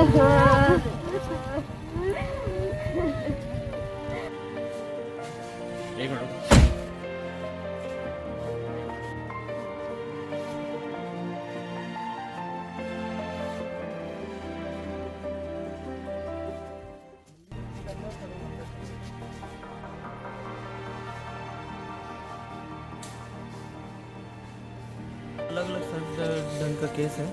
एक मिनट। अलग अलग सब ढंग का केस है।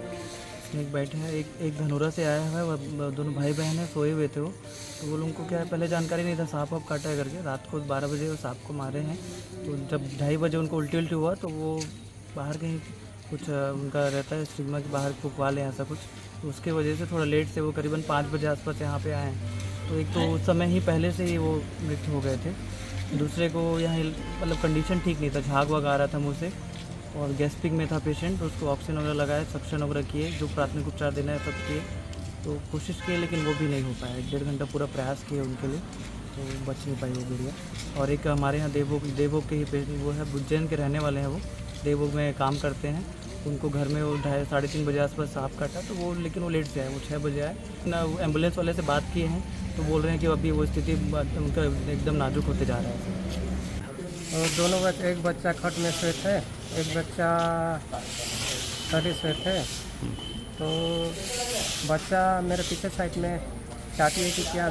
इसमें एक बैठे हैं, एक धनोरा से आया हुआ है, वो दोनों भाई बहन हैं, सोए हुए थे वो। तो वो लोगों को क्या है, पहले जानकारी नहीं था सांप वाप काटा है करके। रात को 12 बजे वो सांप को मारे हैं। तो जब 2:30 बजे उनको उल्टी उल्टी हुआ तो वो बाहर कहीं कुछ उनका रहता है स्टिग्मा कि बाहर फुकवा लें ऐसा कुछ। तो उसके वजह से थोड़ा लेट से वो करीबन 5 बजे आसपास यहाँ पे आए हैं। तो एक तो उस समय ही पहले से ही वो मृत्यु हो गए थे। दूसरे को यहाँ मतलब कंडीशन ठीक नहीं था, झाग वाग आ रहा था मुँह से और गैस्ट्रिक में था पेशेंट। तो उसको ऑक्सीजन वगैरह लगाए, सक्शन वगैरह किए, जो प्राथमिक उपचार देना है सब किए। तो कोशिश की लेकिन वो भी नहीं हो पाया। 1.5 घंटा पूरा प्रयास किए उनके लिए, तो बच नहीं पाई वो गुड़िया। और एक हमारे यहाँ देवभोग के ही पेशेंट वो है, उज्जैन के रहने वाले हैं वो, देवभोग में काम करते हैं। उनको घर में वो 3:30 बजे आसपास सांप काटा। तो वो लेकिन वो लेट से आए, वो 6 बजे आए ना। एम्बुलेंस वाले से बात किए हैं तो बोल रहे हैं कि अभी वो स्थिति उनका एकदम नाजुक होते जा रहा है। और दोनों बच्चे, एक बच्चा खट में सोए थे, एक बच्चा खड़ी सोए थे। तो बच्चा मेरे पीछे साइड में चाहती है कि क्या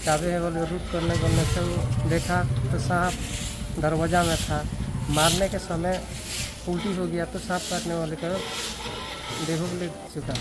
चाबी है बोले, रूट करने से वो देखा तो सांप दरवाज़ा में था। मारने के समय उल्टी हो गया तो सांप काटने वाले का देह ले चुका।